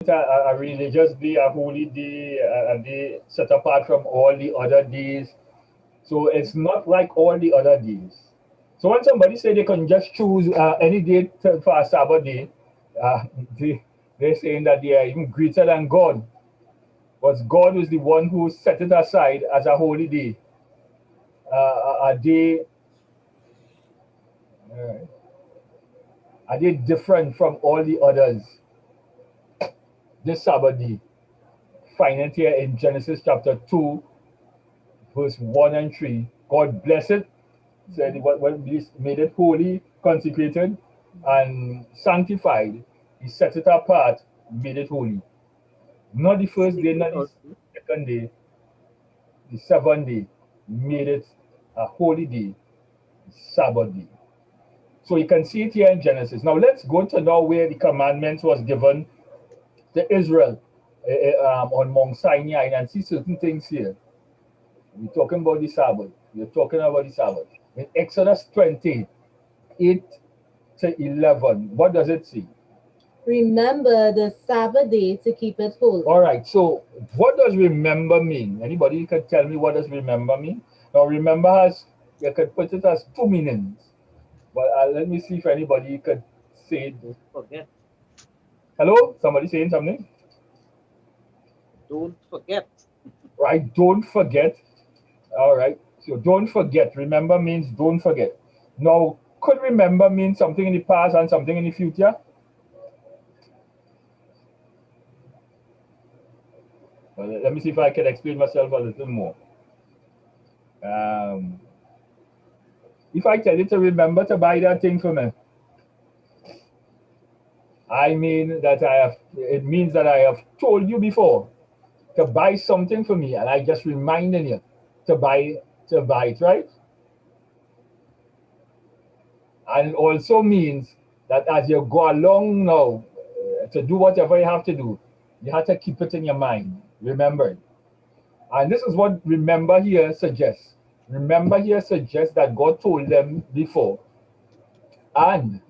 a religious day, a holy day, a day set apart from all the other days. So it's not like all the other days. So when somebody say they can just choose any day for a Sabbath day, uh, they, they're saying that they are even greater than God. But God is the one who set it aside as a holy day, a day, uh, a day different from all the others. This Sabbath day, find it here in Genesis chapter 2, verse 1 and 3. God blessed it, said what He made it holy, consecrated, and sanctified. He set it apart, made it holy. Not the first day, not the second day, the seventh day, made it a holy day, Sabbath day. So you can see it here in Genesis. Now let's go to now where the commandments was given to Israel on Mount Sinai and see certain things here. We're talking about the Sabbath. We're talking about the Sabbath. In Exodus 20, 8 to 11, what does it say? Remember the Sabbath day to keep it holy. All right, so what does remember mean? Anybody can tell me what does remember mean? Now, remember has, you could put it as two meanings. But let me see if anybody could say it. Don't forget. Hello? Somebody saying something? Don't forget. Right, don't forget. All right, so don't forget. Remember means don't forget. Now, could remember mean something in the past and something in the future? Well, let me see if I can explain myself a little more. Um, if I tell you to remember to buy that thing for me, I mean that I have. It means that I have told you before to buy something for me, and I just reminding you to buy it, right? And it also means that as you go along now to do whatever you have to do, you have to keep it in your mind. Remember it. And this is what remember here suggests. Remember here suggests that God told them before, and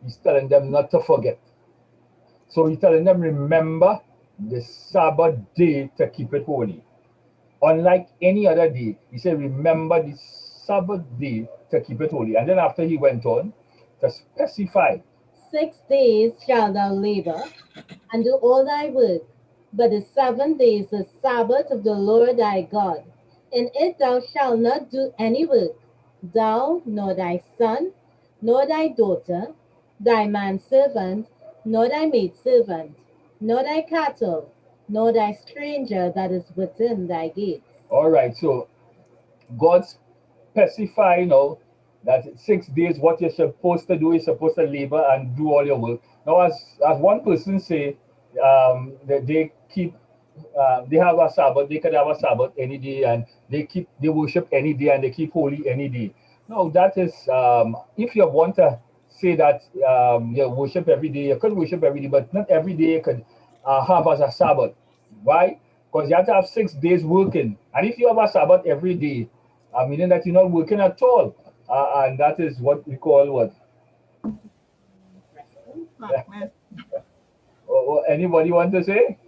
He's telling them not to forget. So He's telling them, remember the Sabbath day to keep it holy. Unlike any other day, He said, remember the Sabbath day to keep it holy. And then after He went on to specify, 6 days shalt thou labor and do all thy work, but the 7th day is the Sabbath of the Lord thy God. In it thou shalt not do any work, thou, nor thy son, nor thy daughter, thy manservant, nor thy maidservant, nor thy cattle, nor thy stranger that is within thy gates. all right, so God specify now that 6 days what you're supposed to do is supposed to labor and do all your work. Now, as one person say, they keep they have a Sabbath, they could have a Sabbath any day, and they worship any day, and they keep holy any day. No, that is if you want to say that you worship every day, you could worship every day, but not every day you could have as a Sabbath. Why? Because you have to have 6 days working, and if you have a Sabbath every day, meaning that you're not working at all, and that is what we call what? Blackness. Or anybody want to say?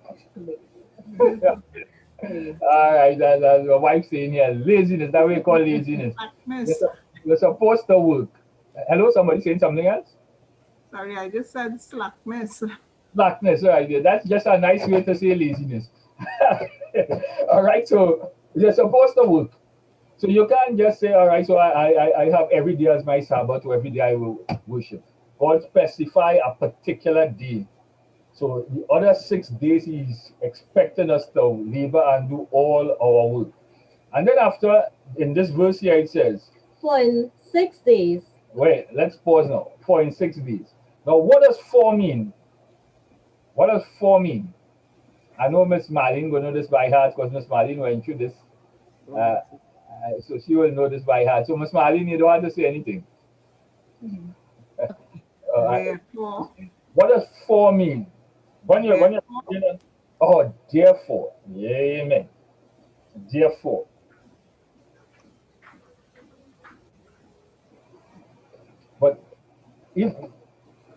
All right, that's my wife saying here, laziness. That we call laziness. You're, Blackness. you're supposed to work. Hello, somebody saying something else? Sorry, I just said slackness. Slackness, right there. That's just a nice way to say laziness. All right, so you're supposed to work. So you can't just say, all right, so I have every day as my Sabbath, or every day I will worship. God specify a particular day. So the other 6 days, He's expecting us to labor and do all our work. And then after, in this verse here, it says, For in 6 days, wait, let's pause now. For in 6 days. Now, what does four mean? What does four mean? I know Miss Marlene will know this by heart because Miss Marlene went through this. Uh, so she will know this by heart. So, Miss Marlene, you don't have to say anything. Uh, Wherefore, what does four mean? When you're therefore, oh, therefore, amen. Therefore, but if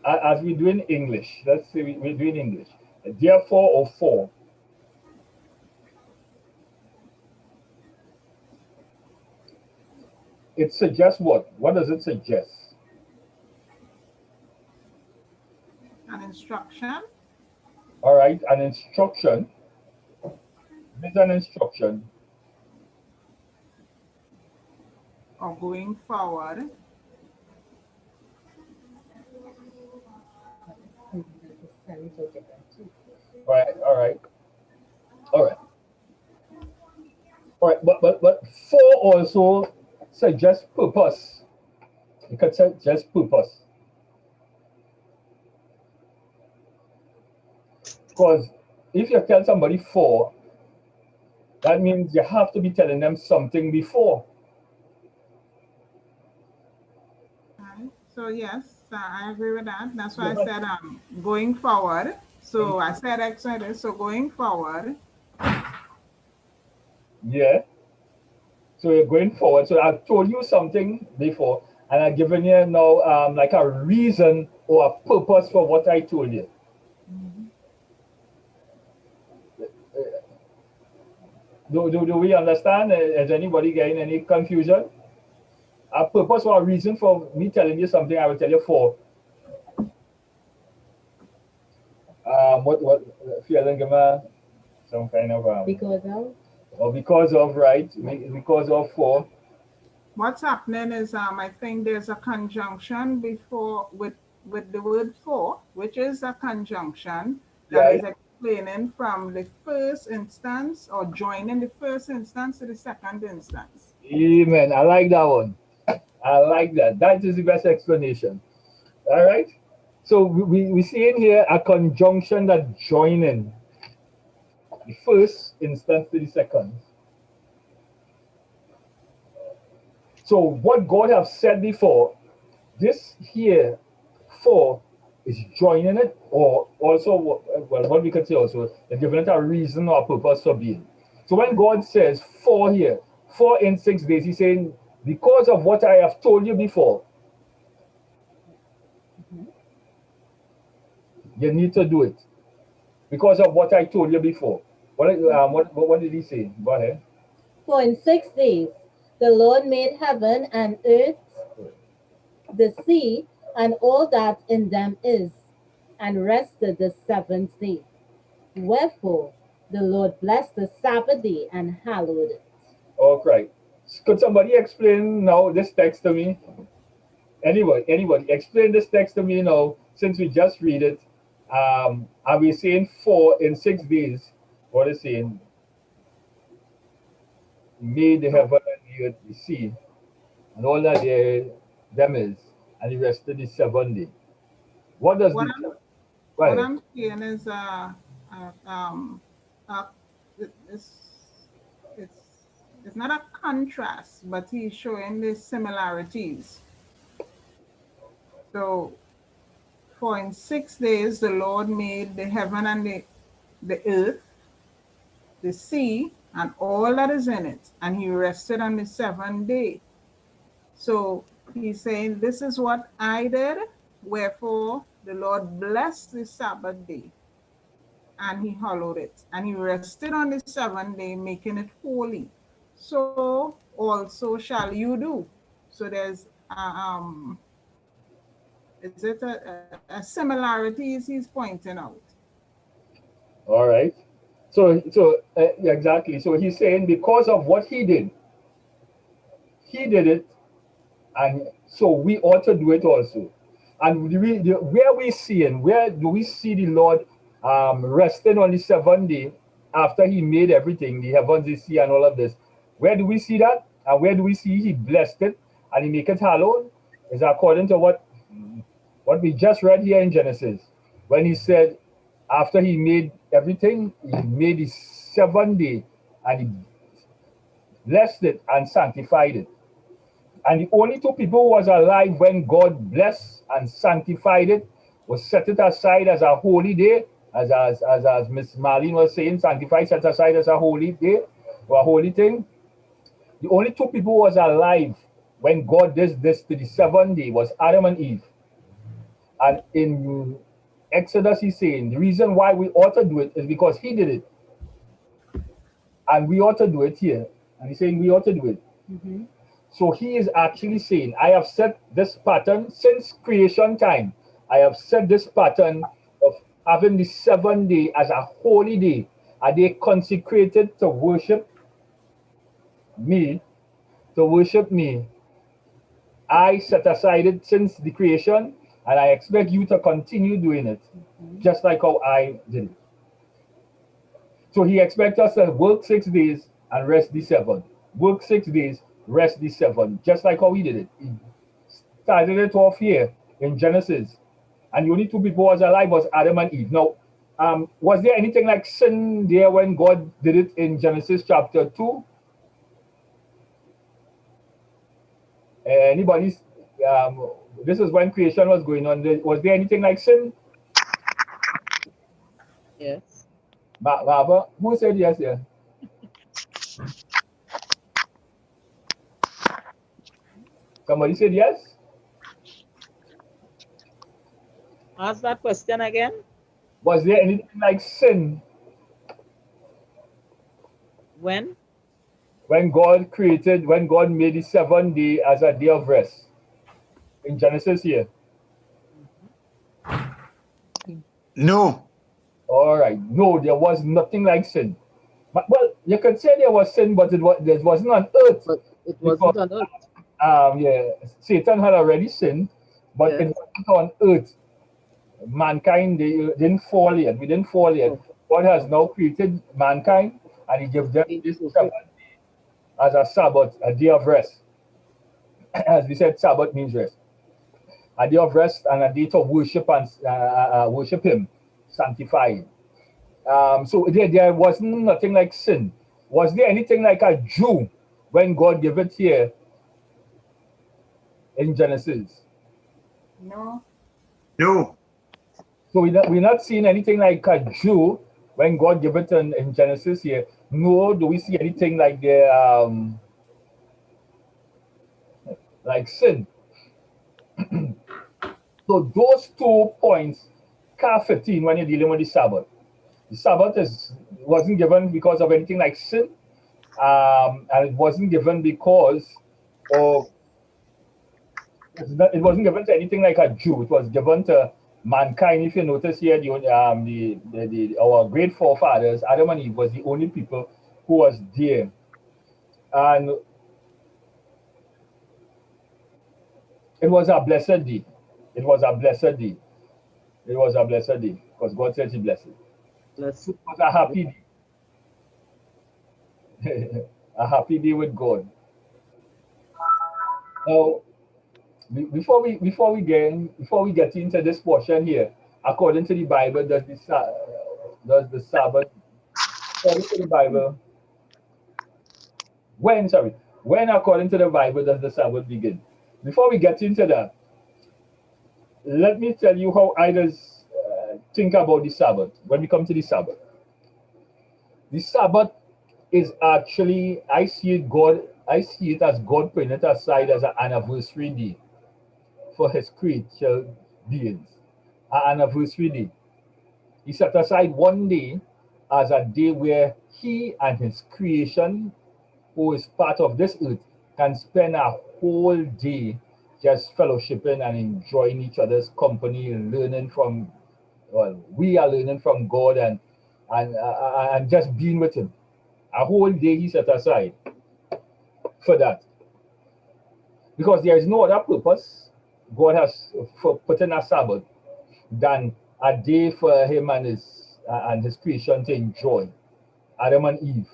as we do in English, let's say we're doing English. Therefore, or for. It suggests what? What does it suggest? An instruction All right, an instruction. It is an instruction. or going forward. All right, all right, all right, all right. But for also suggests purpose. It could suggest purpose. Because if you tell somebody for, that means you have to be telling them something before. Right? So yes, I agree with that. That's why I Yeah. said going forward. So I said Exodus. So going forward, Yeah. So you're going forward. So I've told you something before, and I've given you now like a reason or a purpose for what I told you. Do we understand? Is anybody getting any confusion? A purpose or a reason for me telling you something, I will tell you for. What feeling give me some kind of Because of or because of, right? Because of for. what's happening is I think there's a conjunction before with the word for, which is a conjunction that Yeah. is explaining from the first instance or joining the first instance to the second instance. Amen. I like that one. I like that. That is the best explanation. All right. So we see in here a conjunction that join in the first instance to the second. So what God have said before, this here for is joining it, or also well, what we could say also is giving it a reason or a purpose for being. So when God says for here, for in 6 days, He's saying because of what I have told you before, you need to do it. Because of what I told you before. What did He say? Go ahead. for in 6 days the Lord made heaven and earth, the sea, and all that in them is, and rested the seventh day. Wherefore the Lord blessed the Sabbath day and hallowed it. Okay. Could somebody explain now this text to me? Anybody, explain this text to me now. Since we just read it, are we saying for in 6 days? What is saying? Made the heaven and the earth, the sea, and all that there them is, and the rest of the 7 day. What does What the I'm go what ahead? I'm seeing is uh, um uh, it's it's it's not a contrast, but he's showing the similarities. So for in 6 days the Lord made the heaven and the earth, the sea, and all that is in it, and he rested on the seventh day. So he's saying, this is what I did, wherefore the Lord blessed the Sabbath day, and he hallowed it, and he rested on the seventh day, making it holy. So also shall you do. So there's is it a similarities he's pointing out? All right. Yeah, exactly. So he's saying because of what he did it, and so we ought to do it also. And where we see and where do we see the Lord resting on the seventh day after He made everything, the heavens, the sea, and all of this? Where do we see that? And where do we see He blessed it and He make it hallowed? Is according to what we just read here in Genesis, when He said after He made everything, He made the seventh day and He blessed it and sanctified it. And the only two people who was alive when God blessed and sanctified it was set it aside as a holy day, as Miss Marlene was saying, sanctified, set aside as a holy day or a holy thing. The only two people who was alive when God did this to the seventh day was Adam and Eve. And in Exodus, he's saying the reason why we ought to do it is because he did it. And we ought to do it here. And he's saying we ought to do it. Mhm. So he is actually saying, I have set this pattern since creation time. I have set this pattern of having the 7th day as a holy day, a day consecrated to me, to worship me. I set aside it since the creation, and I expect you to continue doing it, just like how I did it. So he expects us to work 6 days and rest the seventh. Work 6 days, rest the seventh, just like how we did it. He started it off here in Genesis. And the only two people was alive was Adam and Eve. Now, was there anything like sin there when God did it in Genesis chapter 2? Anybody? This is when creation was going on. Was there anything like sin? Yes. Baba, who said yes here? Somebody said yes? Ask that question again. Was there anything like sin When? when God made the 7th day as a day of rest? In Genesis here. No. All right. No, there was nothing like sin. But, well, you could say there was sin, but it wasn't on earth. But it wasn't on earth. Yeah, Satan had already sinned, but Yes. it wasn't on earth. Mankind, they didn't fall yet. We didn't fall yet. No. God has now created mankind, and He gives them It's this perfect. 7th day as a Sabbath, a day of rest. As we said, Sabbath means rest. A day of rest and a day to worship and worship Him, sanctify Him. So there wasn't nothing like sin. Was there anything like a Jew when God gave it here in Genesis? No. No. So we're not seeing anything like a Jew when God gave it in Genesis here. Nor do we see anything like like sin. So those 2 points can't fit in when you're dealing with the Sabbath. The Sabbath wasn't given because of anything like sin, and it wasn't given because of it wasn't given to anything like a Jew. It was given to mankind. If you notice here, our great forefathers, Adam and Eve, was the only people who was there, and it was a blessed day. It was a blessed day. It was a blessed day because God said He blessed it. Let's So it was a happy day, a happy day with God. Now, before we get into this portion here, according to the Bible, does the Sabbath, according to the Bible, when according to the Bible does the Sabbath begin? Before we get into that, let me tell you how I just think about the Sabbath when we come to the Sabbath. The Sabbath is actually, I see it as God putting it aside as an anniversary day for His creature beings. An anniversary day. He set aside one day as a day where He and His creation, who is part of this earth, can spend a whole day just fellowshipping and enjoying each other's company and learning from, well, we are learning from God and just being with Him. A whole day He set aside for that. Because there is no other purpose God has for putting a Sabbath than a day for Him and His creation to enjoy. Adam and Eve.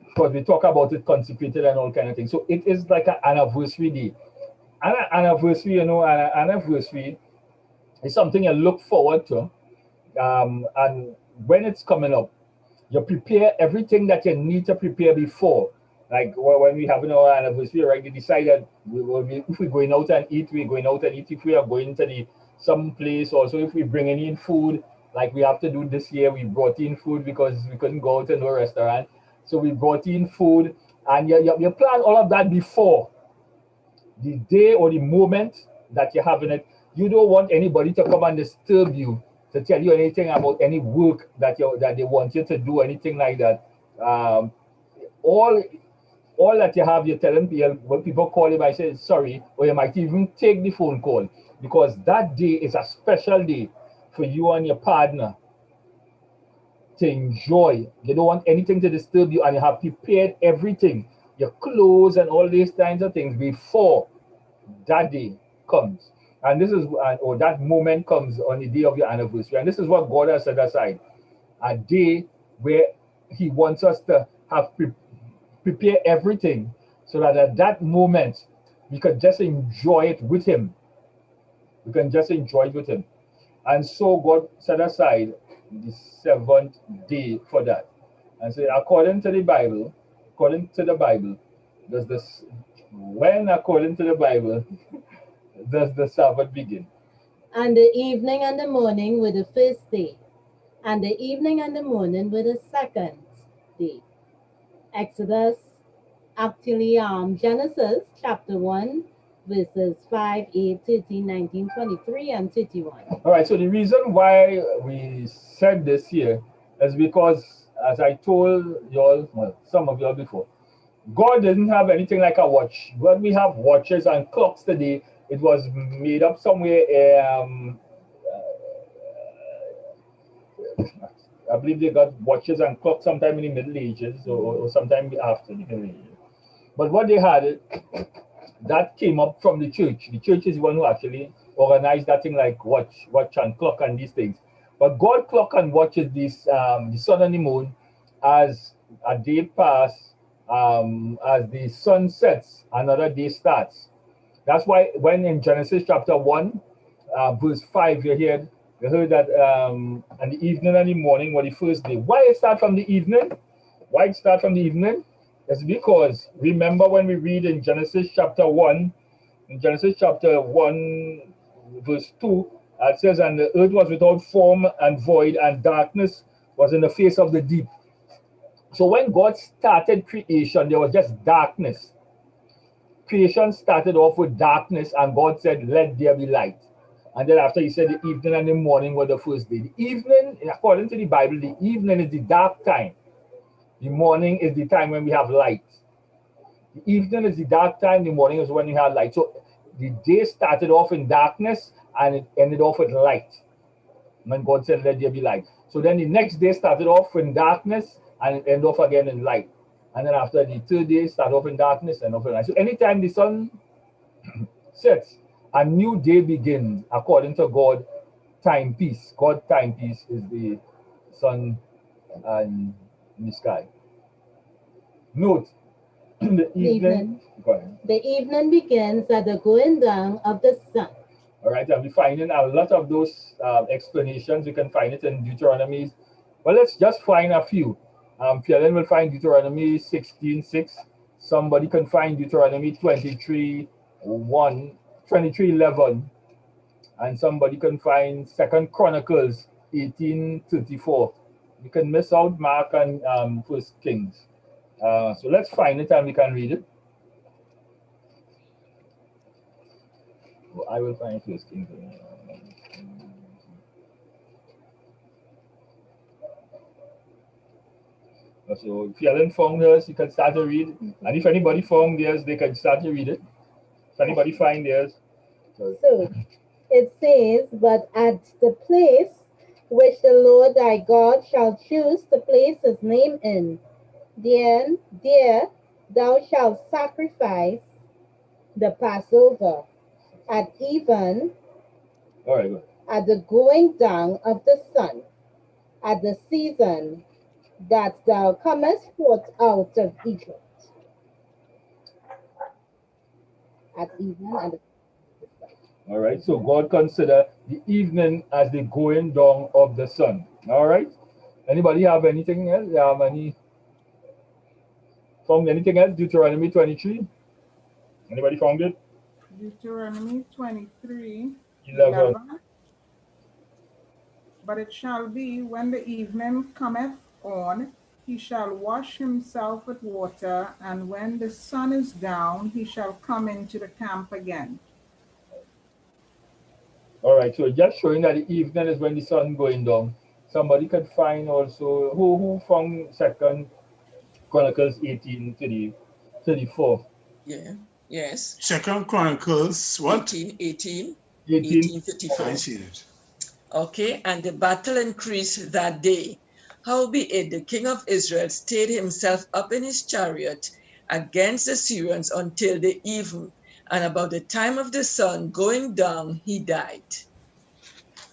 Because we talk about it consecrated and all kind of things. So it is like an anniversary day. An anniversary, an anniversary is something you look forward to. And when it's coming up, you prepare everything that you need to prepare before. Like when we have our anniversary, right? We decide that if we're going out and eat, we're going out and eat. If we are going to some place, also if we bring in food, like we have to do this year, we brought in food because we couldn't go out to no restaurant. So we brought in food, and you plan all of that before the day or the moment that you're having it. You don't want anybody to come and disturb you, to tell you anything about any work that they want you to do, anything like that. Um, all all that you have, you're telling people when people call you, I say sorry, or you might even take the phone call, because that day is a special day for you and your partner to enjoy. You don't want anything to disturb you, and you have prepared everything, your clothes and all these kinds of things before that day comes. And this is or that moment comes on the day of your anniversary. And this is what God has set aside, a day where He wants us to have prepare everything so that at that moment we can just enjoy it with Him. We can just enjoy it with Him. And so God set aside the seventh day for that. And so according to the Bible, does this when according to the Bible does the Sabbath begin? And the evening and the morning were the first day, and the evening and the morning were the second day. Exodus, actually, Genesis chapter 1, verses 5, 8, 13, 19, 23, and 31. All right, so the reason why we said this here is because, as I told y'all, well, some of y'all before, God didn't have anything like a watch. When we have watches and clocks today, it was made up somewhere. I believe they got watches and clocks sometime in the Middle Ages, or sometime after the Middle Ages. But what they had, that came up from the church. The church is the one who actually organized that thing like watch and clock and these things. But God clock and watches this the sun and the moon as a day pass, as the sun sets, another day starts. That's why when in Genesis chapter 1, verse 5, you heard that and the evening and the morning were the first day. Why it start from the evening? Why it start from the evening? It's because remember when we read in Genesis chapter 1, in Genesis chapter 1, verse 2, it says, and the earth was without form and void, and darkness was in the face of the deep. So when God started creation, there was just darkness. Creation started off with darkness, and God said, let there be light. And then after He said the evening and the morning were the first day. The evening, according to the Bible, the evening is the dark time. The morning is the time when we have light. The evening is the dark time, the morning is when we have light. So the day started off in darkness and it ended off with light. When God said, let there be light. So then the next day started off in darkness and it ended off again in light. And then after the third day, start off in darkness and off in light. So anytime the sun sets, a new day begins according to God timepiece. God timepiece is the sun and the sky. Note the evening. Go ahead. The evening begins at the going down of the sun. All right, I'll be finding a lot of those explanations. You can find it in Deuteronomy. Well, let's just find a few. Fiona will find Deuteronomy 16:6. Somebody can find Deuteronomy 23:1, 23:11, and somebody can find Second Chronicles 18:34. You can miss out Mark and First Kings. So let's find it and we can read it. Well, I will find First Kings. So if you haven't found theirs, you can start to read. And if anybody found theirs, they can start to read it. If anybody find theirs. So it says, but at the place which the Lord thy God shall choose to place his name in, there thou shalt sacrifice the Passover at even All right, good. at the going down of the sun, at the season that thou comest forth out of Egypt. At even and the All right, so God consider the evening as the going down of the sun. All right. Anybody have anything else? Found anything else? Deuteronomy 23. Anybody found it? Deuteronomy 23, 11. 11. But it shall be when the evening cometh on, he shall wash himself with water, and when the sun is down, he shall come into the camp again. All right, so just showing that the evening is when the sun going down. Somebody could find also who from Second Chronicles 18 to the 34. Yeah. Yes. Second Chronicles, what? 18, 18. I 18:54. see it. Okay, and the battle increased that day. Howbeit the king of Israel stayed himself up in his chariot against the Syrians until the even, and about the time of the sun going down, he died.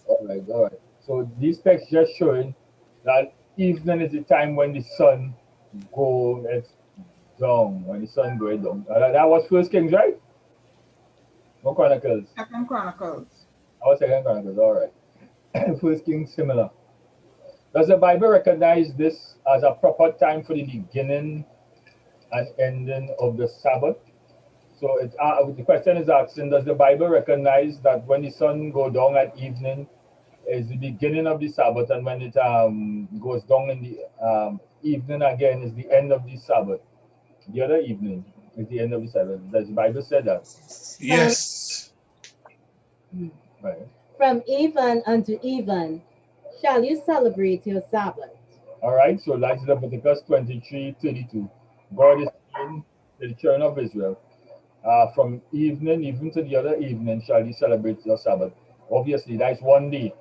All right, all right. So this text just showing that evening is the time when the sun goes down, when the sun goes down. That was First Kings, right? No Chronicles. Second Chronicles. That was Second Chronicles. All right. First Kings similar. Does the Bible recognize this as a proper time for the beginning and ending of the Sabbath? So the question is asking, does the Bible recognize that when the sun go down at evening is the beginning of the Sabbath, and when it goes down in the evening again is the end of the Sabbath? The other evening is the end of the Sabbath. Does the Bible say that? From, Yes. Right. from even unto even shall you celebrate your Sabbath. All right. So that's Leviticus 23:32. God is saying to the children of Israel, from evening even to the other evening shall you celebrate your Sabbath. Obviously, that's one day.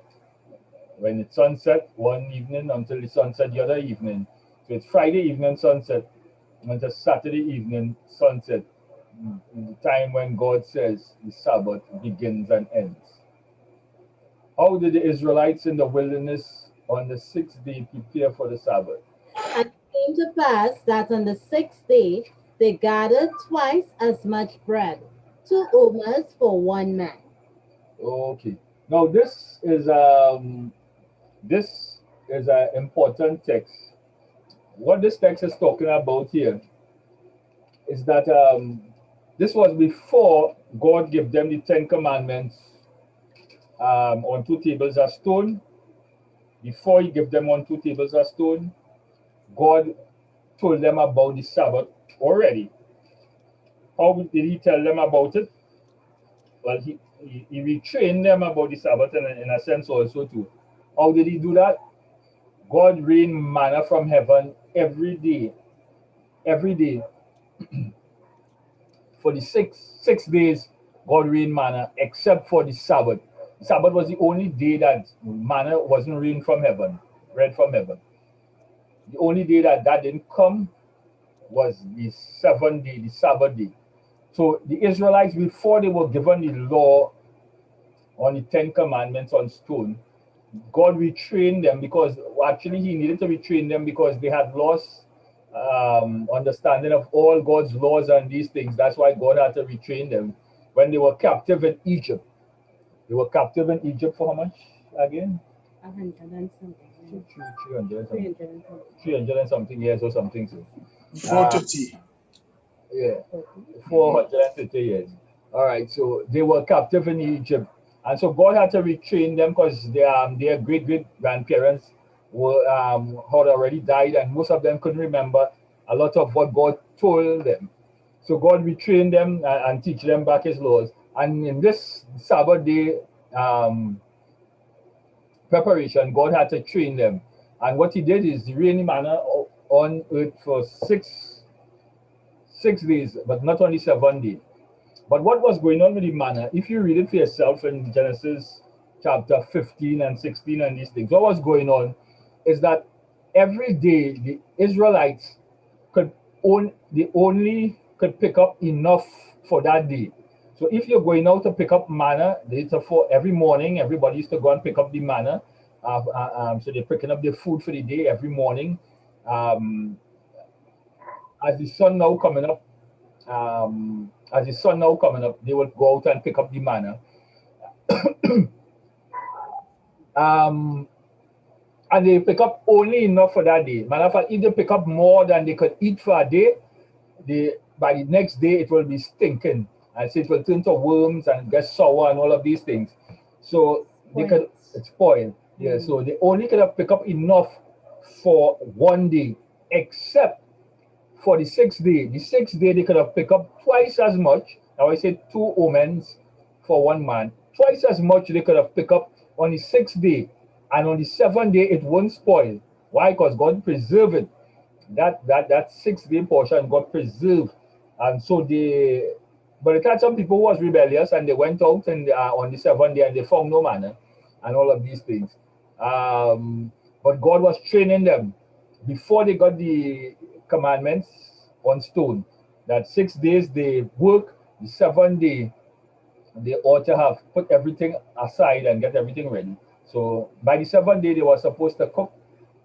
When it's sunset, one evening until the sunset the other evening. So it's Friday evening sunset until Saturday evening sunset, the time when God says the Sabbath begins and ends. How did the Israelites in the wilderness on the sixth day prepare for the Sabbath? And it came to pass that on the sixth day they gathered twice as much bread, 2 omers for one man. Okay. Now this is an important text. What this text is talking about here is that this was before God gave them the Ten Commandments on two tables of stone. Before He gave them on two tables of stone, God told them about the Sabbath already. How did He tell them about it? Well, he retrained them about the Sabbath in a sense also too. How did He do that? God rained manna from heaven every day for the six days. God rained manna except for the Sabbath. The Sabbath was the only day that manna wasn't rained from heaven, read from heaven. The only day that that didn't come was the seventh day, the Sabbath day. So the Israelites, before they were given the law on the Ten Commandments on stone, God retrained them because actually He needed to retrain them because they had lost understanding of all God's laws and these things. That's why God had to retrain them when they were captive in Egypt. They were captive in Egypt for how much again? 100 and something. 300 something. 300 and something. 300 and something years or something. So, 430. yeah, 430 years. All right, so they were captive in Egypt, and so God had to retrain them because their great great grandparents were had already died, and most of them couldn't remember a lot of what God told them. So God retrained them and teach them back His laws. And in this Sabbath day preparation, God had to train them. And what He did is He rained manna on earth for six days, but not only 7 days. But what was going on with the manna, if you read it for yourself in Genesis chapter 15 and 16 and these things, what was going on is that every day the Israelites they only could pick up enough for that day. So if you're going out to pick up manna, for every morning, everybody used to go and pick up the manna. So they're picking up their food for the day every morning. Um, as the sun now coming up, they will go out and pick up the manna. Um, and they pick up only enough for that day. Matter of fact, if they pick up more than they could eat for a day, by the next day it will be stinking. And so it will turn to worms and get sour and all of these things. So they could it's spoiled. Yeah, so they only could have pick up enough for one day, except for the sixth day. The sixth day they could have picked up twice as much. Now I said 2 omens for one man, twice as much they could have picked up on the 6th day, and on the 7th day it won't spoil. Why? Because God preserved it. That 6th day portion got preserved, and so they. But it had some people who was rebellious, and they went out and on the 7th day and they found no manna, and all of these things. But God was training them before they got the commandments on stone. That 6 days they work, the 7th day they ought to have put everything aside and get everything ready. So by the 7th day they were supposed to cook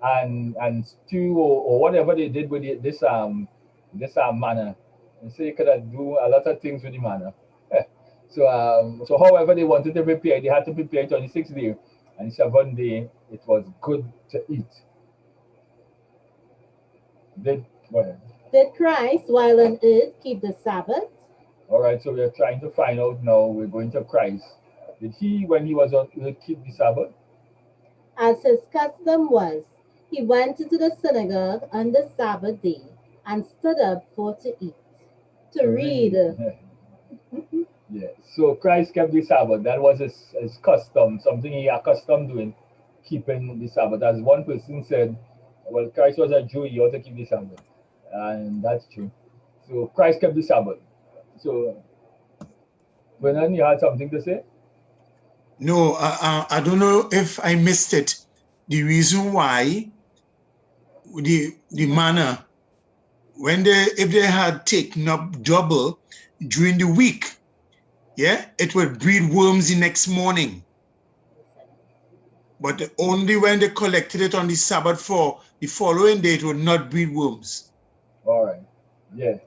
and stew or whatever they did with this manna. And so you could do a lot of things with the manna. So however they wanted to prepare, they had to prepare it on the 6th day, and the 7th day it was good to eat. Did Go ahead. Did Christ, while on earth, keep the Sabbath? All right, so we're trying to find out now. We're going to Christ. Did he, when he was on earth, keep the Sabbath? As his custom was, he went into the synagogue on the Sabbath day and stood up for to eat, to read. Yeah. So Christ kept the Sabbath. That was his custom, something he accustomed doing, keeping the Sabbath. As one person said, well, Christ was a Jew, he ought to keep the Sabbath. And that's true. So Christ kept the Sabbath. So, Vernon, you had something to say? No, I don't know if I missed it. The reason why the manna, if they had taken up double during the week, yeah, it would breed worms the next morning. But only when they collected it on the Sabbath for the following day, it would not breed worms. All right. Yeah.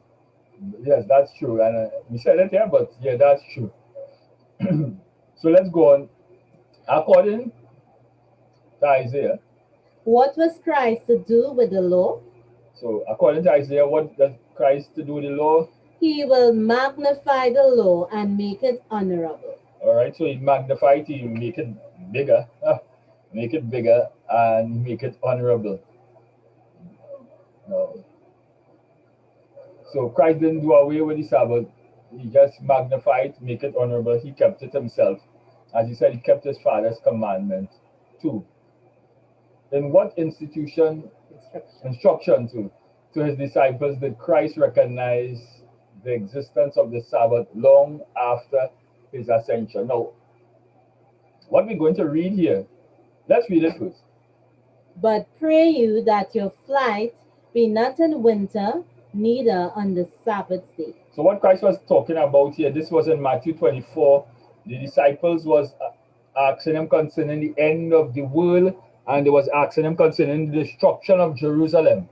Yes, that's true. And we said it here, but yeah, that's true. So let's go on. According to Isaiah, What was Christ to do with the law? so according to Isaiah, what does Christ to do with the law? He will magnify the law and make it honorable. All right, so he magnified, he make it bigger, and make it honorable. No. So Christ didn't do away with the Sabbath. He just magnified, make it honorable. He kept it himself. As he said, he kept his father's commandment too. In what instruction to his disciples did Christ recognize the existence of the Sabbath long after his ascension? Now, what we're going to read here, let's read it first. But pray you that your flight be not in winter, neither on the Sabbath day. So what Christ was talking about here, this was in Matthew 24. The disciples was asking him concerning the end of the world, and they was asking him concerning the destruction of Jerusalem.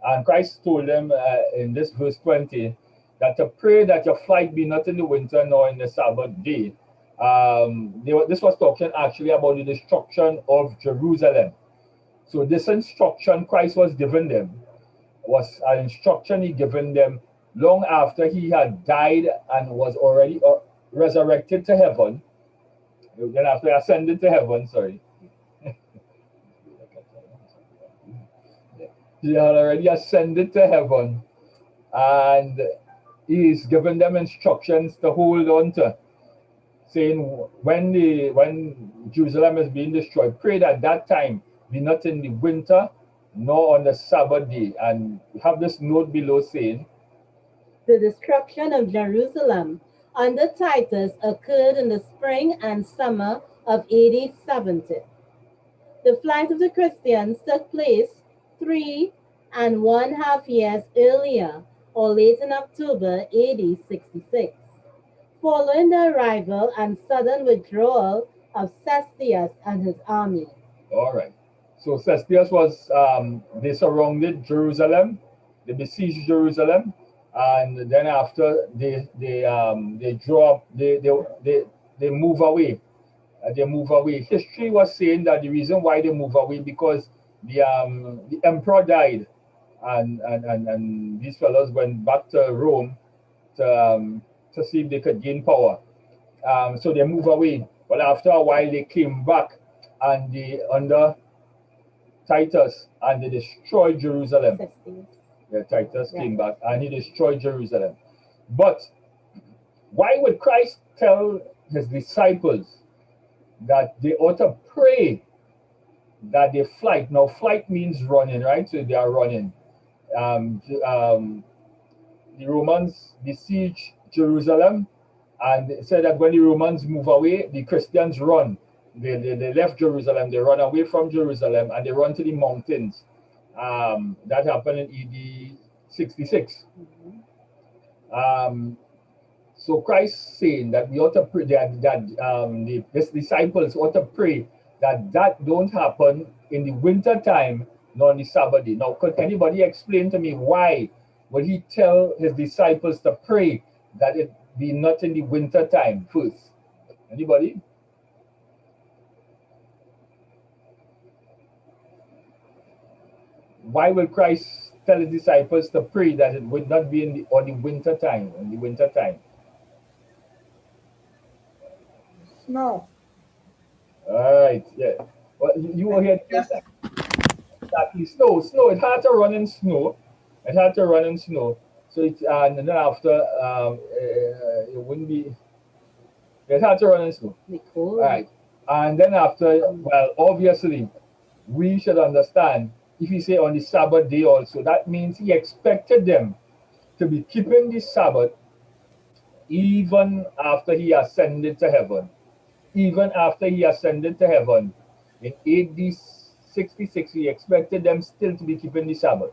And Christ told them in this verse 20 that to pray that your flight be not in the winter nor in the Sabbath day. This was talking actually about the destruction of Jerusalem. So this instruction Christ was giving them was an instruction he given them long after he had died and was already resurrected to heaven. Then after he ascended to heaven, sorry. He had already ascended to heaven, and he's given them instructions to hold on to, saying when Jerusalem is being destroyed, pray that that time be not in the winter nor on the Sabbath day. And we have this note below saying, The destruction of Jerusalem under Titus occurred in the spring and summer of AD 70. The flight of the Christians took place 3.5 years earlier, or late in October AD 66, following the arrival and sudden withdrawal of Cestius and his army. all right. So Cestius was, they surrounded Jerusalem, they besieged Jerusalem, and then after they move away. They move away. History was saying that the reason why they move away because the emperor died, and these fellows went back to Rome to see if they could gain power. So they move away. But after a while, they came back, and they under Titus, and they destroyed Jerusalem. Cestius. Yeah, Titus came back and he destroyed Jerusalem. But why would Christ tell his disciples that they ought to pray that they flight. Now, flight means running, right? So they are running. The Romans besieged Jerusalem, and it said that when the Romans move away, the Christians run. They left Jerusalem, they run away from Jerusalem, and they run to the mountains. That happened in AD 66. So Christ saying that we ought to pray that his disciples ought to pray that don't happen in the winter time nor on the Sabbath day. Now, could anybody explain to me why would he tell his disciples to pray that it be not in the winter time first? Anybody? Why will Christ tell his disciples to pray that it would not be on the winter time? In the winter time. Snow. All right, yeah. Well, you were here. Yes. Exactly. Snow. It had to run in snow. It had to run in snow. So it's and then after it wouldn't be. It had to run in snow. Cool. All right, and then after, well, obviously, we should understand if he say on the Sabbath day also, that means he expected them to be keeping the Sabbath even after he ascended to heaven. Even after he ascended to heaven in AD 66, he expected them still to be keeping the Sabbath.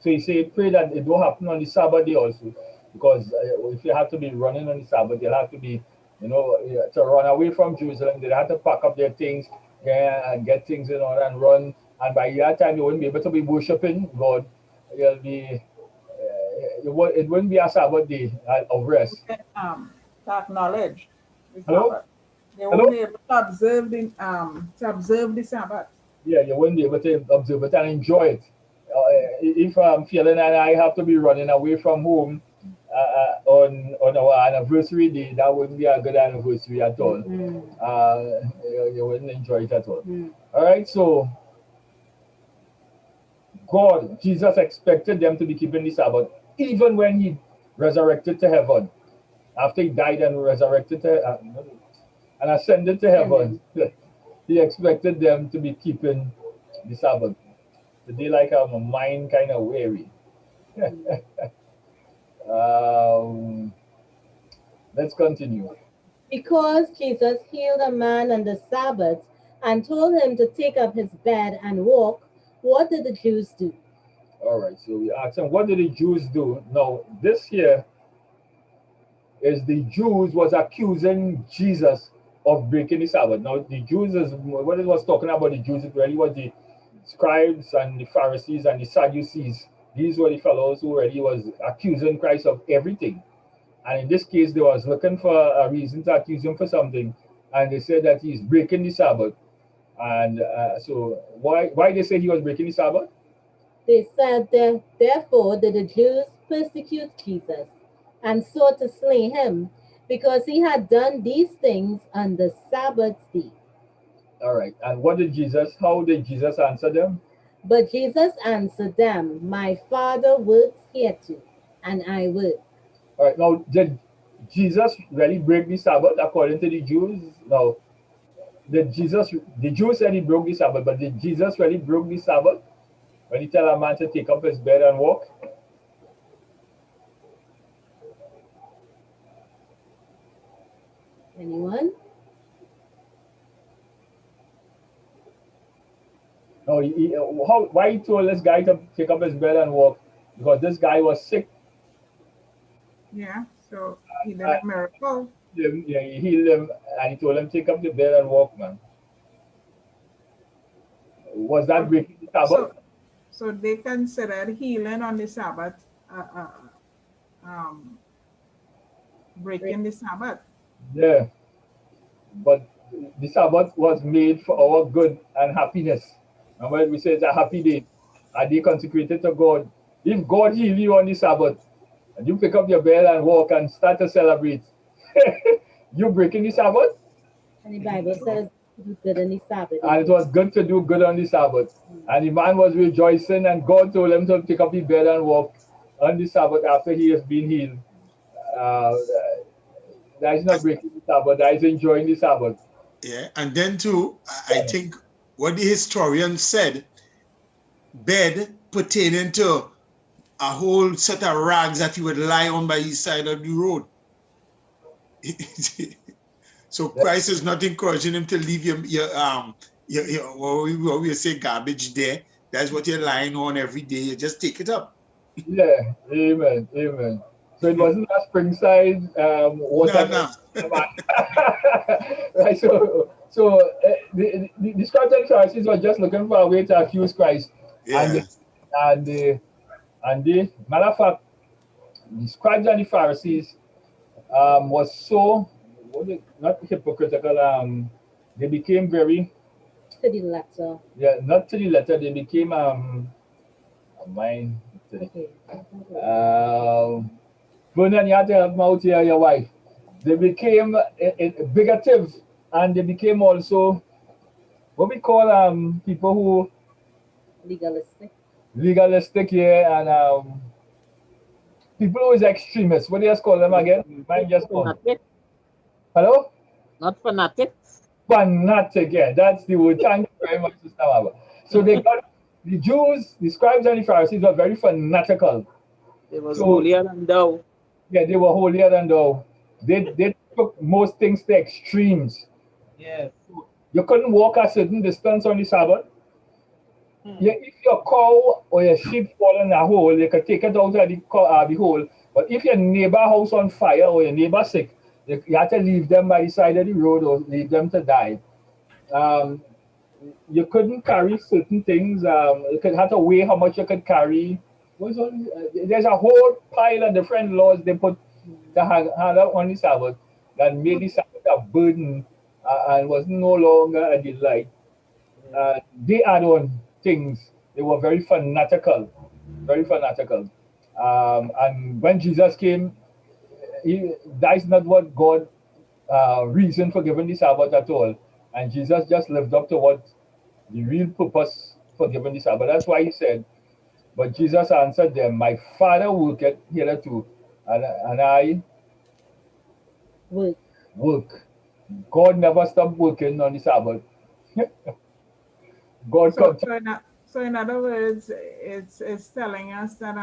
So he said, pray that it don't happen on the Sabbath day also, because if you have to be running on the Sabbath, they'll have to be, to run away from Jerusalem. They'll have to pack up their things and get things in order and run. And by that time, you wouldn't be able to be worshiping God. You'll be, it wouldn't be a Sabbath day of rest. To acknowledge the Hello? Sabbath. They Hello? won't be able to observe the Sabbath. Yeah, you wouldn't be able to observe it and enjoy it. If I'm feeling and I have to be running away from home on our anniversary day, that wouldn't be a good anniversary at all. You wouldn't enjoy it at all. All right, so Jesus expected them to be keeping the Sabbath even when he resurrected to heaven. After he died and resurrected and ascended to heaven, he expected them to be keeping the Sabbath. Today, like my mind kind of weary. Let's continue. Because Jesus healed a man on the Sabbath and told him to take up his bed and walk, what did the Jews do? All right, so we asked him, what did the Jews do? Now, this here is the Jews was accusing Jesus of breaking the Sabbath. Now, the Jews is what it was talking about. The Jews, it really was the scribes and the Pharisees and the Sadducees. These were the fellows who already was accusing Christ of everything. And in this case, they was looking for a reason to accuse him for something, and they said that he's breaking the Sabbath. And so, why they say he was breaking the Sabbath? They said, therefore did the Jews persecute Jesus and sought to slay him, because he had done these things on the Sabbath day. All right. And how did Jesus answer them? But Jesus answered them, my Father works hereto, and I work. All right. Now, did Jesus really break the Sabbath according to the Jews? No. The Jews said he broke the Sabbath, but did Jesus really broke the Sabbath when he tell a man to take up his bed and walk? Anyone? No. Why he told this guy to take up his bed and walk? Because this guy was sick. Yeah, so he did a miracle. Yeah, he healed him and he told him take up the bed and walk, man. Was that breaking the Sabbath? So they considered healing on the Sabbath breaking the Sabbath. Yeah. But the Sabbath was made for our good and happiness. And when we say it's a happy day, a day consecrated to God, if God heal you on the Sabbath, and you pick up your bed and walk and start to celebrate, you're breaking the Sabbath. And the Bible says do good on the Sabbath. And it was good to do good on the Sabbath. And the man was rejoicing, and God told him to pick up the bed and walk on the Sabbath after he has been healed. That is not breaking the Sabbath. That is enjoying the Sabbath. Yeah, and then too, I think what the historian said, bed pertaining to a whole set of rags that you would lie on by each side of the road. So Christ is not encouraging him to leave what we say garbage there. That's what you're lying on every day. You just take it up. Yeah, amen, amen. So it wasn't a springside, whatever. No. Right. The scribes and Pharisees were just looking for a way to accuse Christ, and Yeah. the matter of fact, the scribes and the Pharisees was so not hypocritical. They became very, To the letter. yeah, not to the letter. They became mine. Okay. Vernon, you have to help me out here, your wife. They became bigoted, and they became also what we call people who Legalistic. legalistic here, and people who is extremists. What do you just call them again? Mine just called. Fanatic, Hello? not fanatics. Fanatic, yeah, that's the word. Thank you very much, Sister Maba. So they got the Jews, the scribes and the Pharisees were very fanatical. They was So holier than thou. yeah, they were holier than thou. They took most things to extremes. Yes. You couldn't walk a certain distance on the Sabbath. Yeah, if your cow or your sheep fall in a hole, you could take it out of the hole. But if your neighbor house on fire or your neighbor sick, you have to leave them by the side of the road or leave them to die. Um, you couldn't carry certain things. You could have to weigh how much you could carry. There's a whole pile of different laws they put to hand out on the Sabbath that made the Sabbath a burden and was no longer a delight. They add on things. They were very fanatical, very fanatical. And when Jesus came, that's not what God reason for giving the Sabbath at all. And Jesus just lived up to what the real purpose for giving the Sabbath. That's why he said, but Jesus answered them, my Father worketh hitherto, and I Work. work. God never stopped working on the Sabbath. God So, continued. so in other words, it's telling us that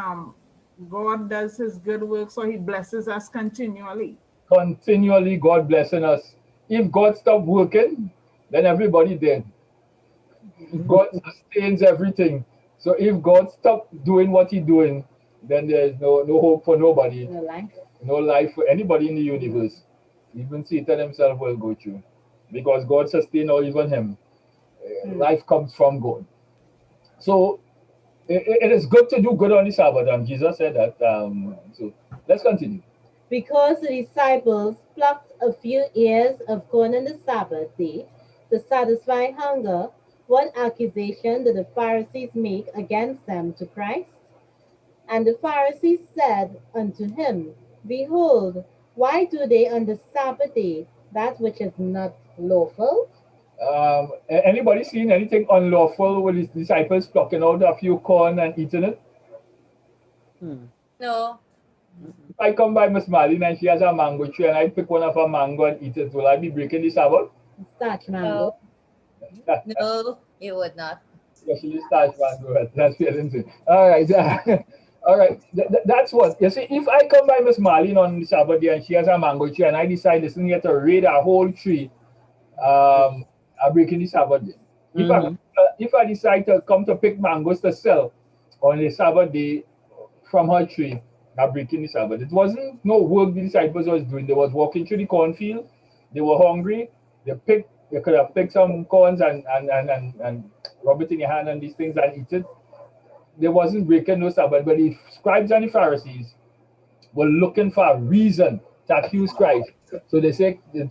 God does His good work, so He blesses us continually. Continually God blessing us. If God stopped working, then everybody dead. God sustains everything. So if God stopped doing what He's doing, then there's no hope for nobody, No life. no life for anybody in the universe. Even Satan himself will go through. Because God sustains or even him. Life comes from God. So it is good to do good on the Sabbath, and Jesus said that. So let's continue. Because the disciples plucked a few ears of corn on the Sabbath day to satisfy hunger, what accusation did the Pharisees make against them to Christ? And the Pharisees said unto him, Behold, why do they on the Sabbath day that which is not lawful? Anybody seen anything unlawful with his disciples plucking out a few corn and eating it? No. If I come by Miss Marlene and she has a mango tree and I pick one of her mango and eat it, will I be breaking the Sabbath? Starch mango. No, you would not. Especially starch mango. That's feeling. All right. All right. That's what. You see, if I come by Miss Marlene on the Sabbath day and she has a mango tree and I decide, listen, here to raid a whole tree, I'm breaking the Sabbath day. If I decide to come to pick mangoes to sell on the Sabbath day from her tree, I'm breaking the Sabbath. It wasn't no work the disciples was doing. They was walking through the cornfield. They were hungry. They could have picked some corns and rub it in your hand and these things and eat it. They wasn't breaking no Sabbath. But the scribes and the Pharisees were looking for a reason to accuse Christ. So they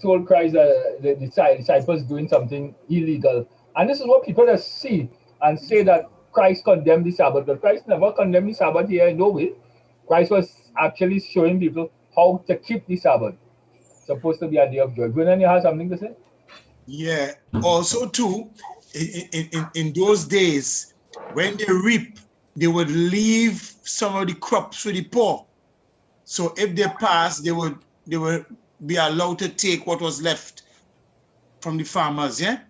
told Christ that the disciples doing something illegal. And this is what people just see and say that Christ condemned the Sabbath. But Christ never condemned the Sabbath here in no way. Christ was actually showing people how to keep the Sabbath. It's supposed to be a day of joy. Vernon, you have something to say? Yeah. Also, too, in those days, when they reap, they would leave some of the crops for the poor. So if they pass, they would be allowed to take what was left from the farmers, yeah?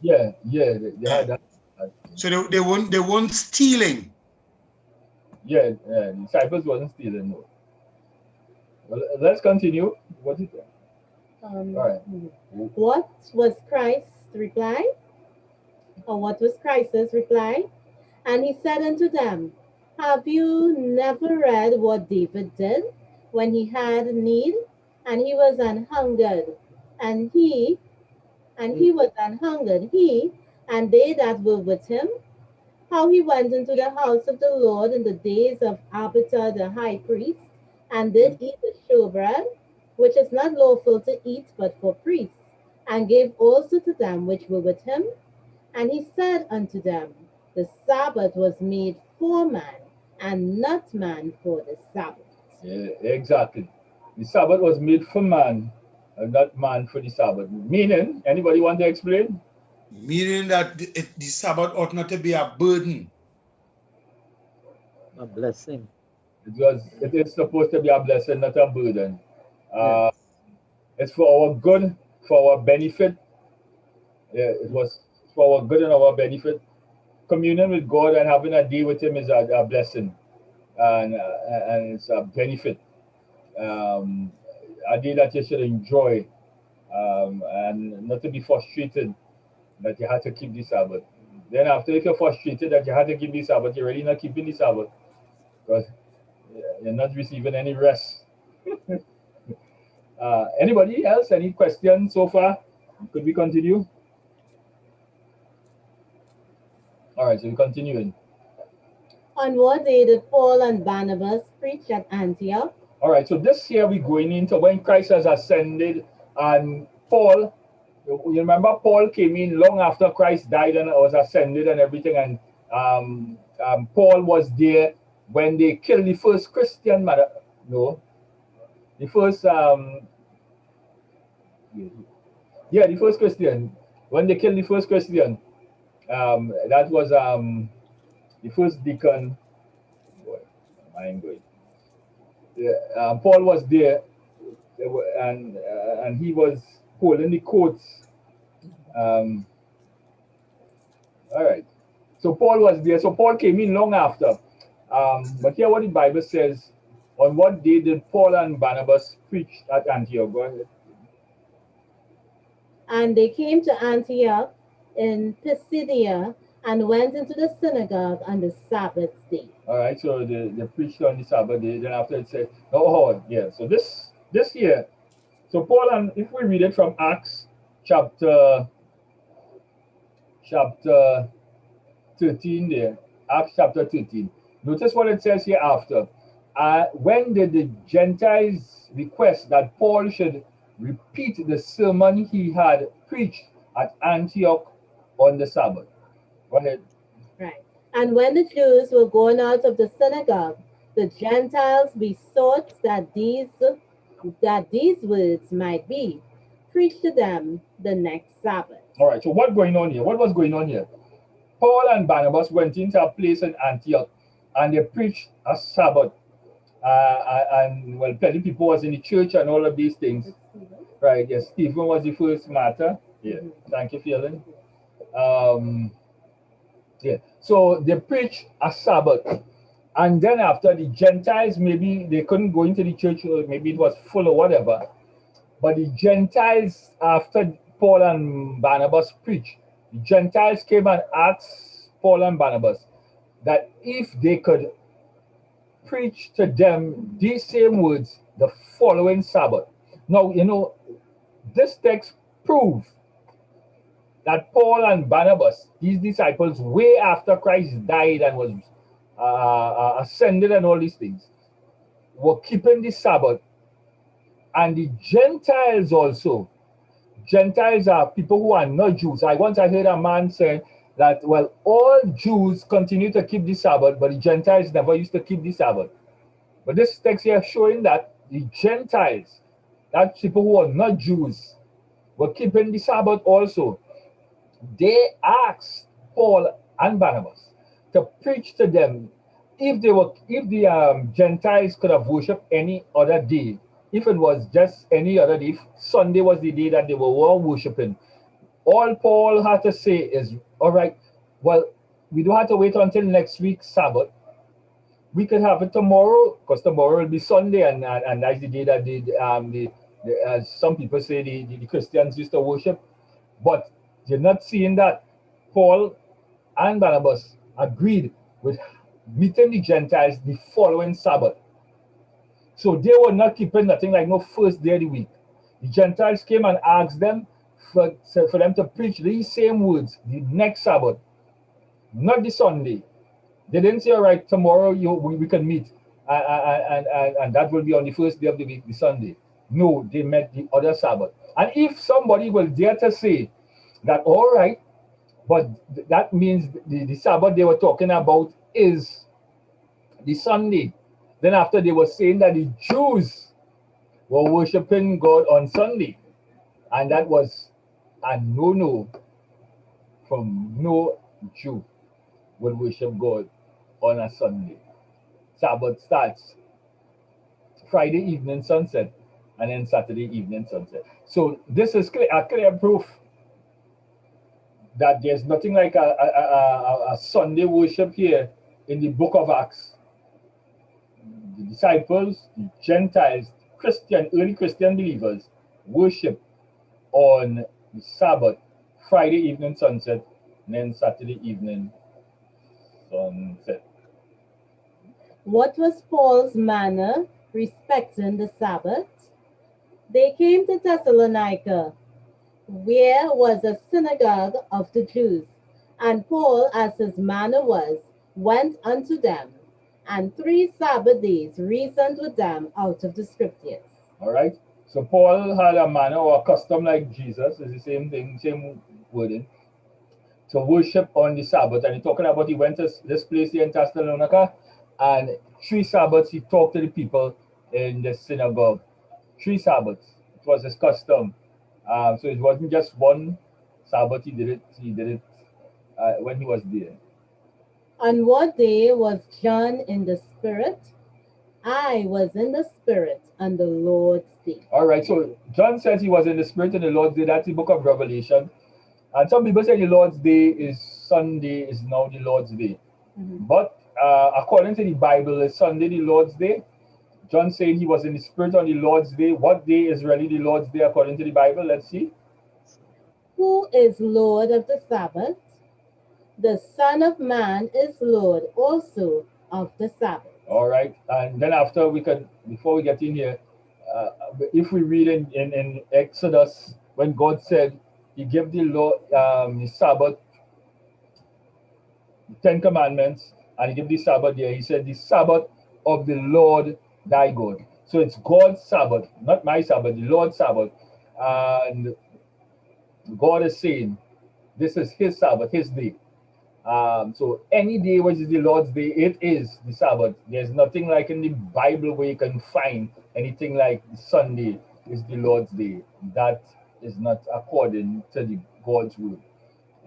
Yeah, they had that. So they weren't stealing. Yeah, the disciples wasn't stealing. No. Well, let's continue. What is that? All right. What was Christ's reply? Or what was Christ's reply? And he said unto them, have you never read what David did when he had need, and he was an hungered, and he was an hungered, he and they that were with him, how he went into the house of the Lord in the days of Abiathar the high priest, and did eat the showbread, which is not lawful to eat but for priests, and gave also to them which were with him. And he said unto them, the Sabbath was made for man, and not man for the Sabbath. Yeah, exactly. The Sabbath was made for man, and not man for the Sabbath. Meaning, anybody want to explain? Meaning that the Sabbath ought not to be a burden. A blessing. It is supposed to be a blessing, not a burden. It's for our good, for our benefit. Yeah, it was for our good and our benefit. Communion with God and having a day with Him is a blessing, and it's a benefit. A day that you should enjoy, and not to be frustrated that you had to keep the Sabbath. Then after, if you're frustrated that you had to keep the Sabbath, you're really not keeping the Sabbath because you're not receiving any rest. Anybody else? Any questions so far? Could we continue? All right, so we're continuing. On what day did Paul and Barnabas preach at Antioch? All right, so this year we're going into when Christ has ascended, and Paul, you remember Paul came in long after Christ died and was ascended and everything, and Paul was there when they killed the first Christian, the first, the first Christian, when they killed the first Christian, that was the first deacon. Boy, I'm going. Yeah, Paul was there, and he was holding the coats. All right. So Paul was there. So Paul came in long after. But here what the Bible says, on what day did Paul and Barnabas preach at Antioch? Go ahead. And they came to Antioch in Pisidia and went into the synagogue on the Sabbath day. All right, so they preached on the Sabbath day. Then after it said, oh, yeah. So this year, so Paul, and if we read it from Acts chapter 13 there, Acts chapter 13. Notice what it says here after. When did the Gentiles request that Paul should repeat the sermon he had preached at Antioch on the Sabbath? Go ahead. Right. And when the Jews were gone out of the synagogue, the Gentiles besought that these words might be preached to them the next Sabbath. All right, so what's going on here? What was going on here? Paul and Barnabas went into a place in Antioch and they preached a Sabbath. And well, plenty people was in the church and all of these things. Right, yes, Stephen was the first martyr. Yeah, thank you, Phelan. Yeah, so they preached a Sabbath. And then after the Gentiles, maybe they couldn't go into the church, or maybe it was full or whatever. But the Gentiles, after Paul and Barnabas preached, the Gentiles came and asked Paul and Barnabas that if they could preach to them these same words the following Sabbath. Now, this text proves that Paul and Barnabas, these disciples, way after Christ died and was ascended and all these things, were keeping the Sabbath. And the Gentiles also. Gentiles are people who are not Jews. I heard a man say that, well, all Jews continue to keep the Sabbath, but the Gentiles never used to keep the Sabbath. But this text here showing that the Gentiles, that people who are not Jews, were keeping the Sabbath also. They asked Paul and Barnabas to preach to them if the Gentiles could have worshipped any other day, if it was just any other day, if Sunday was the day that they were all worshiping, all Paul had to say is, all right, well, we don't have to wait until next week's Sabbath. We could have it tomorrow, because tomorrow will be Sunday, and that's the day that as some people say, the Christians used to worship. But you're not seeing that Paul and Barnabas agreed with meeting the Gentiles the following Sabbath. So they were not keeping nothing like no first day of the week. The Gentiles came and asked them for them to preach these same words the next Sabbath, not the Sunday. They didn't say, all right, tomorrow we can meet, and that will be on the first day of the week, the Sunday. No, they met the other Sabbath. And if somebody will dare to say that, all right, but that means the Sabbath they were talking about is the Sunday. Then after they were saying that the Jews were worshiping God on Sunday, and that was a no from no Jew will worship God on a Sunday. Sabbath starts Friday evening sunset and then Saturday evening sunset. So this is a clear proof that there's nothing like a Sunday worship here in the book of Acts. The disciples, the Gentiles, early Christian believers worship on the Sabbath, Friday evening sunset, and then Saturday evening sunset. What was Paul's manner respecting the Sabbath? They came to Thessalonica, where was a synagogue of the Jews. And Paul, as his manner was, went unto them, and 3 Sabbath days reasoned with them out of the scriptures. All right. So Paul had a manner or a custom like Jesus, is the same thing, same wording, to worship on the Sabbath. And he's talking about he went to this place here in Thessalonica, and 3 Sabbaths he talked to the people in the synagogue. 3 Sabbaths. It was his custom. So it wasn't just one Sabbath. He did it when he was there. On what day was John in the Spirit? I was in the Spirit on the Lord's day. All right. So John says he was in the Spirit on the Lord's day. That's the book of Revelation. And some people say the Lord's day is Sunday, is now the Lord's day. Mhm. But according to the Bible, is Sunday the Lord's day? John said he was in the Spirit on the Lord's day. What day is really the Lord's day according to the Bible? Let's see. Who is Lord of the Sabbath? The Son of Man is Lord also of the Sabbath. All right. And then after before we get in here, if we read in Exodus, when God said he gave the Lord the Sabbath, the 10 Commandments, and he gave the Sabbath there, he said the Sabbath of the Lord thy God. So it's God's Sabbath, not my Sabbath, the Lord's Sabbath. And God is saying this is his Sabbath, his day. So any day which is the Lord's day, it is the Sabbath. There's nothing like in the Bible where you can find anything like Sunday is the Lord's day. That is not according to the God's word.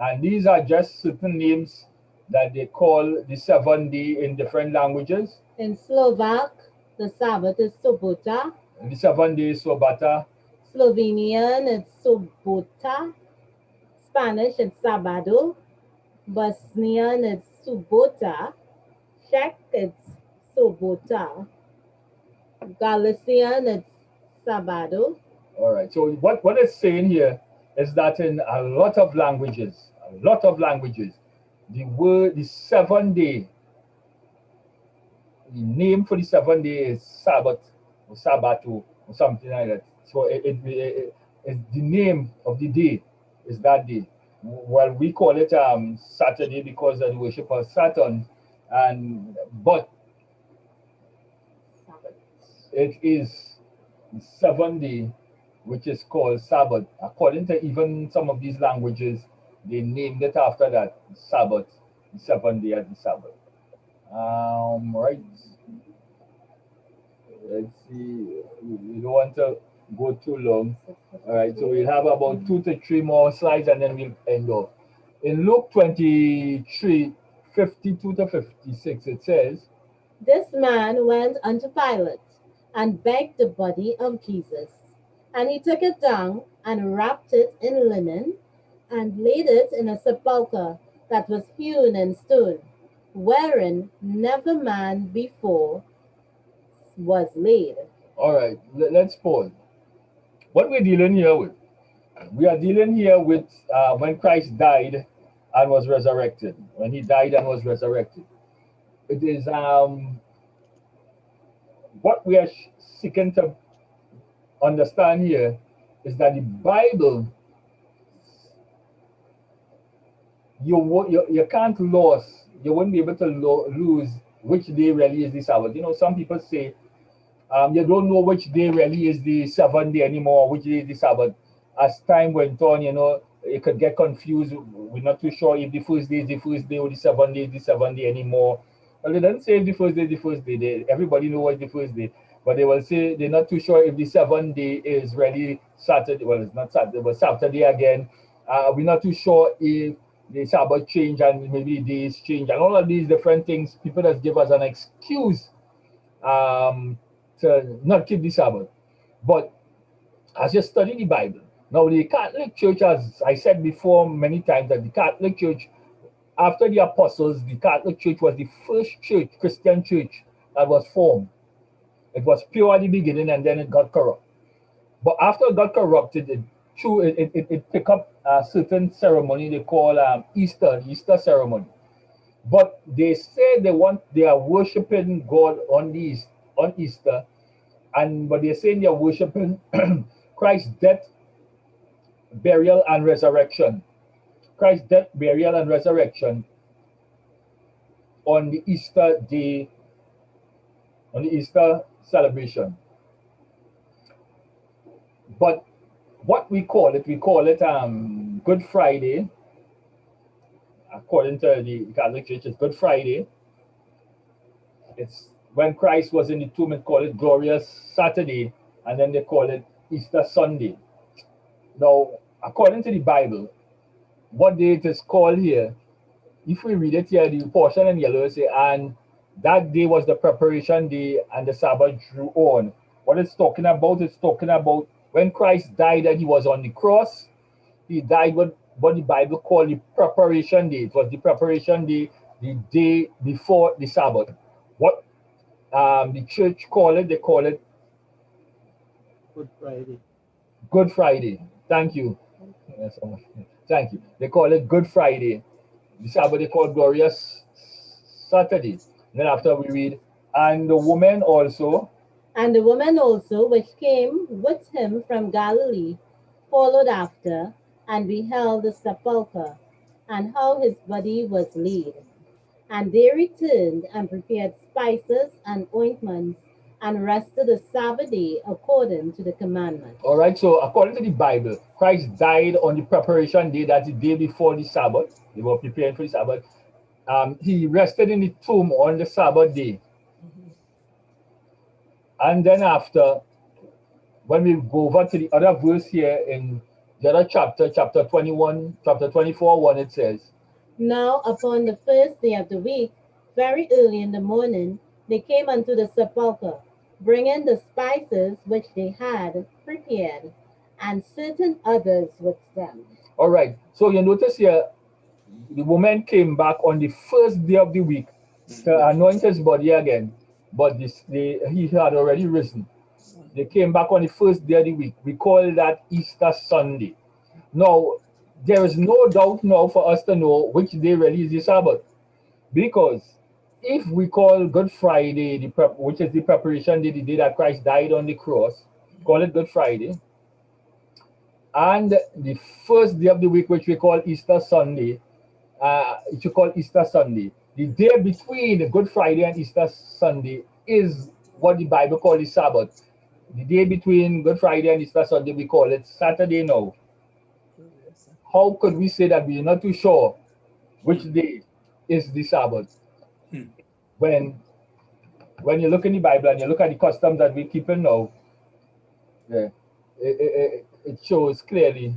And these are just certain names that they call the 7th day in different languages. In Slovak, the Sabbath is Sobota. The 7th day is Sobata. Slovenian, it's Sobota. Spanish, it's Sabado. Bosnian, it's Subota. Czech, it's Sobota. Galician, it's Sabado. All right. So what it's saying here is that in a lot of languages, the 7th day, the name for the 7th day is Sabbath or Sabbato or something like that. So it's the name of the day is that day. Well, we call it Saturday because of the worship of Saturn, but it is the 7th day, which is called Sabbath. According to even some of these languages, they named it after that Sabbath, the 7th day of the Sabbath. Right. Let's see. We don't want to go too long. All right. So we'll have about 2 to 3 more slides and then we'll end off. In Luke 23, 52 to 56, it says, This man went unto Pilate and begged the body of Jesus. And he took it down and wrapped it in linen and laid it in a sepulchre that was hewn in stone, wherein never man before was laid. All right, let's pause. What we're dealing here with, we are dealing here with when Christ died and was resurrected. When he died and was resurrected, it is what we are seeking to understand here is that the Bible, you can't lose, you wouldn't be able to lose which day really is the Sabbath. You know, some people say you don't know which day really is the seventh day anymore, which day is the Sabbath. As time went on, you know, it could get confused. We're not too sure if the first day is the first day or the seventh day is the seventh day anymore. Well, they don't say if the first day is the first day. Everybody know what the first day, but they will say they're not too sure if the seventh day is really Saturday. Well, it's not Saturday, but Saturday again. We're not too sure if the Sabbath change and maybe the days change and all of these different things. People just give us an excuse um, to not keep the Sabbath. But as you study the Bible, now the Catholic Church, as I said before many times, that the Catholic Church, after the apostles, the Catholic Church was the first church, Christian church, that was formed. It was pure at the beginning and then it got corrupt. But after it got corrupted, it picked up a certain ceremony they call Easter, the Easter ceremony. But they say they are worshiping God on Easter, and but they're saying they're worshiping Christ's death, burial, and resurrection. Christ's death, burial, and resurrection on the Easter day, on the Easter celebration. But what we call it Good Friday. According to the Catholic Church, it's Good Friday. It's when Christ was in the tomb, they call it Glorious Saturday, and then they call it Easter Sunday. Now, according to the Bible, what day it is called here, if we read it here, the portion in yellow say, and that day was the preparation day, and the Sabbath drew on. What it's talking about when Christ died and he was on the cross, he died with what the Bible called the preparation day. It was the preparation day, the day before the Sabbath. What the church they call it Good Friday. Good Friday. Thank you. Yes, thank you. They call it Good Friday. The Sabbath they call Glorious Saturday. Then after we read, and the woman also, And the woman also, which came with him from Galilee, followed after, and beheld the sepulchre, and how his body was laid. And they returned and prepared spices and ointments, and rested the Sabbath day according to the commandment. all right, so according to the Bible, Christ died on the preparation day, that's the day before the Sabbath. They were preparing for the Sabbath. He rested in the tomb on the Sabbath day. And then after, when we go over to the other verse here in the other chapter 21, chapter 24, 1, it says, Now upon the first day of the week, very early in the morning, they came unto the sepulchre, bringing the spices which they had prepared, and certain others with them. all right, so you notice here, the woman came back on the first day of the week to anoint his body again, but he had already risen. They came back on the first day of the week. We call that Easter Sunday. Now, there is no doubt now for us to know which day really is the Sabbath. Because if we call Good Friday, which is the preparation day, the day that Christ died on the cross, call it Good Friday. And the first day of the week, which we call Easter Sunday, it should call Easter Sunday. The day between Good Friday and Easter Sunday is what the Bible calls the Sabbath. The day between Good Friday and Easter Sunday, we call it Saturday now. How could we say that we are not too sure which day is the Sabbath? When you look in the Bible and you look at the customs that we keep in now, yeah, it shows clearly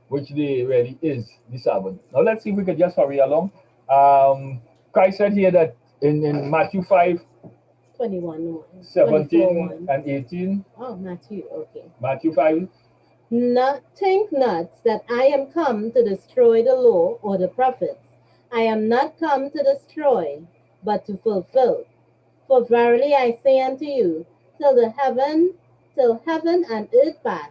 which day really is the Sabbath. Now let's see if we could just hurry along. Christ said here that in Matthew 5, 21 1. 17 24 1. and 18. Oh, Matthew, okay. Matthew 5. Think not that I am come to destroy the law or the prophets. I am not come to destroy, but to fulfill. For verily I say unto you, till heaven and earth pass,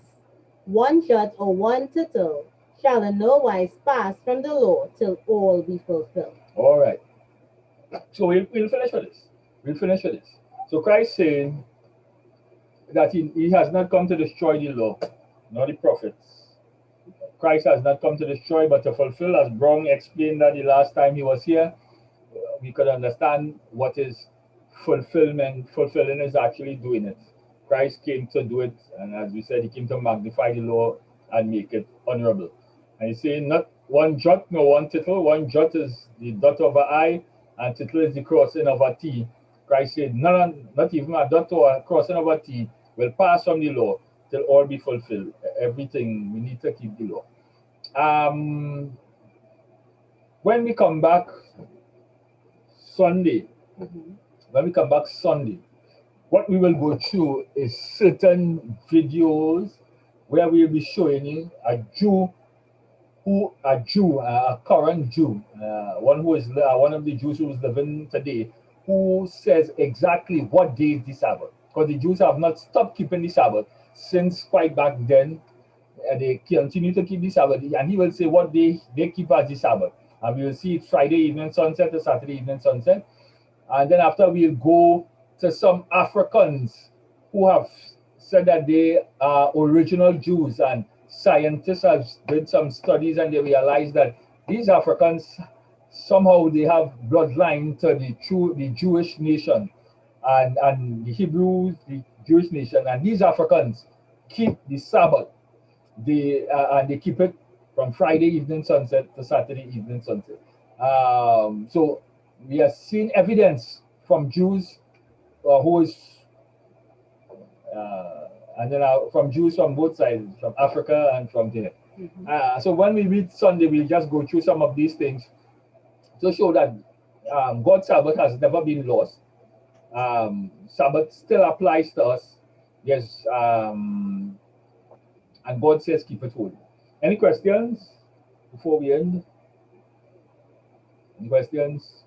one jot or one tittle shall in no wise pass from the law till all be fulfilled. All right. So we'll finish with this. We'll finish with this. So Christ saying that he has not come to destroy the law, nor the prophets. Christ has not come to destroy, but to fulfill. As Brown explained that the last time he was here, we could understand what is fulfillment. Fulfilling is actually doing it. Christ came to do it, and as we said, he came to magnify the law and make it honorable. And he's saying, not one jot nor one tittle. One jot is the dot of an I, and tittle is the crossing of a T. Christ said, not even a dot or a crossing of a T will pass from the law till all be fulfilled. Everything, we need to keep the law. When we come back Sunday, what we will go through is certain videos where we'll be showing you a current Jew, one of the Jews who is living today, who says exactly what day is the Sabbath. Because the Jews have not stopped keeping the Sabbath since quite back then. They continue to keep the Sabbath, and he will say what day they keep as the Sabbath. And we will see it Friday evening sunset to Saturday evening sunset. And then after we'll go to some Africans who have said that they are original Jews, and scientists have did some studies and they realize that these Africans somehow they have bloodline to the Jewish nation and the Hebrews, the Jewish nation, and these Africans keep the Sabbath. And they keep it from Friday evening sunset to Saturday evening sunset. So we have seen evidence from Jews who is and then from Jews from both sides, from Africa and from there. So when we read Sunday, we'll just go through some of these things to show that God's Sabbath has never been lost. Sabbath still applies to us. Yes, and God says keep it holy. Any questions before we end? Any questions?